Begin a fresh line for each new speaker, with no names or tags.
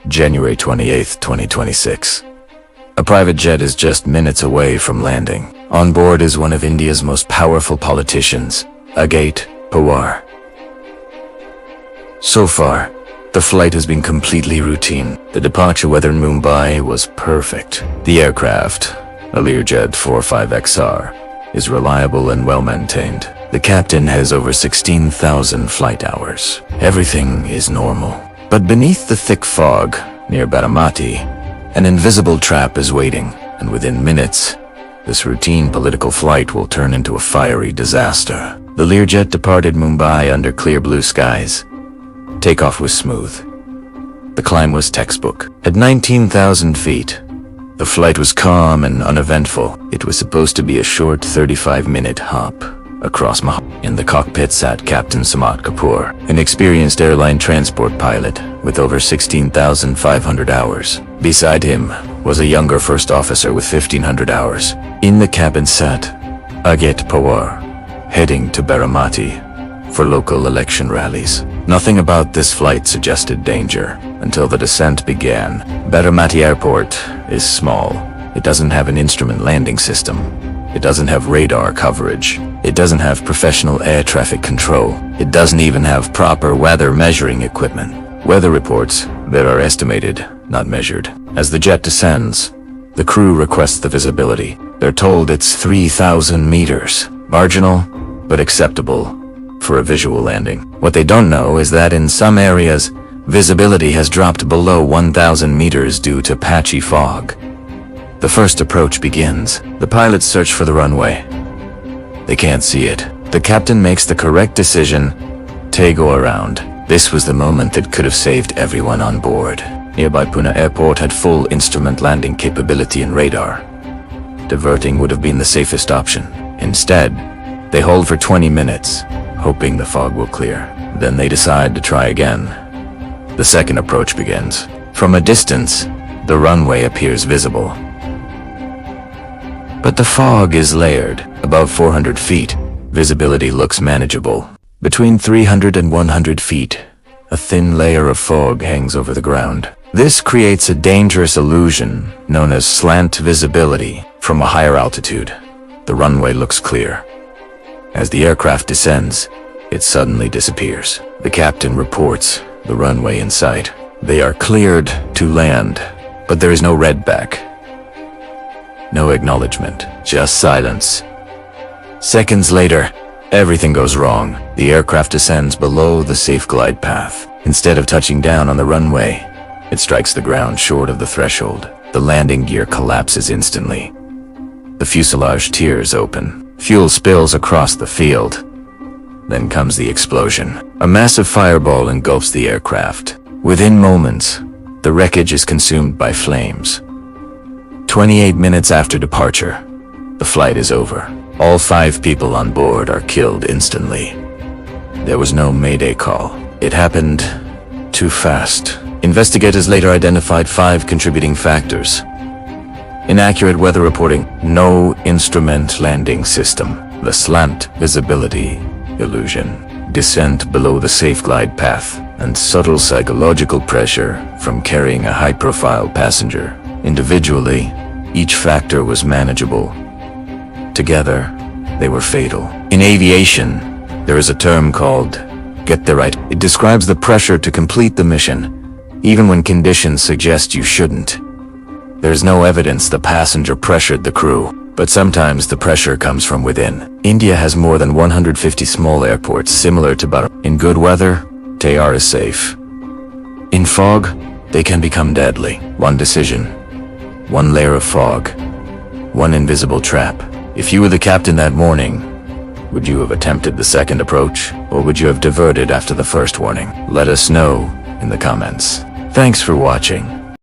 January 28, 2026. A private jet is just minutes away from landing. On board is one of India's most powerful politicians, Ajit Pawar. So far, the flight has been completely routine. The departure weather in Mumbai was perfect. The aircraft, a Learjet 45XR, is reliable and well-maintained. The captain has over 16,000 flight hours. Everything is normal. But beneath the thick fog, near Baramati, an invisible trap is waiting, and within minutes, this routine political flight will turn into a fiery disaster. The Learjet departed Mumbai under clear blue skies. Takeoff was smooth. The climb was textbook. At 19,000 feet, the flight was calm and uneventful. It was supposed to be a short 35-minute hop across Mumbai. In the cockpit sat Captain Samat Kapoor, an experienced airline transport pilot with over 16,500 hours. Beside him was a younger first officer with 1,500 hours. In the cabin sat Ajit Pawar, heading to Baramati for local election rallies. Nothing about this flight suggested danger until the descent began. Baramati Airport is small. It doesn't have an instrument landing system. It doesn't have radar coverage. It doesn't have professional air traffic control. It doesn't even have proper weather measuring equipment. Weather reports that are estimated, not measured. As the jet descends, the crew requests the visibility. They're told it's 3,000 meters. Marginal, but acceptable for a visual landing. What they don't know is that in some areas, visibility has dropped below 1,000 meters due to patchy fog. The first approach begins. The pilots search for the runway. They can't see it. The captain makes the correct decision. They go around. This was the moment that could have saved everyone on board. Nearby Pune airport had full instrument landing capability and radar. Diverting would have been the safest option. Instead, they hold for 20 minutes, hoping the fog will clear. Then they decide to try again. The second approach begins. From a distance, the runway appears visible. But the fog is layered. Above 400 feet, visibility looks manageable. Between 300 and 100 feet, a thin layer of fog hangs over the ground. This creates a dangerous illusion known as slant visibility. From a higher altitude, the runway looks clear. As the aircraft descends, it suddenly disappears. The captain reports the runway in sight. They are cleared to land, but there is no red back. No acknowledgement, just silence. Seconds later, everything goes wrong. The aircraft descends below the safe glide path. Instead of touching down on the runway, it strikes the ground short of the threshold. The landing gear collapses instantly. The fuselage tears open. Fuel spills across the field. Then comes the explosion. A massive fireball engulfs the aircraft. Within moments, the wreckage is consumed by flames. 28 minutes after departure, the flight is over. All 5 people on board are killed instantly. There was no mayday call. It happened too fast. Investigators later identified 5 contributing factors. Inaccurate weather reporting, no instrument landing system, the slant visibility illusion, descent below the safe glide path, and subtle psychological pressure from carrying a high-profile passenger. Individually, each factor was manageable. Together, they were fatal. In aviation, there is a term called get-there-itis. It describes the pressure to complete the mission, even when conditions suggest you shouldn't. There's no evidence the passenger pressured the crew, but sometimes the pressure comes from within. India has more than 150 small airports similar to Baramati. In good weather, they are safe. In fog, they can become deadly. One decision, one layer of fog, one invisible trap. If you were the captain that morning, would you have attempted the second approach, or would you have diverted after the first warning? Let us know in the comments. Thanks for watching.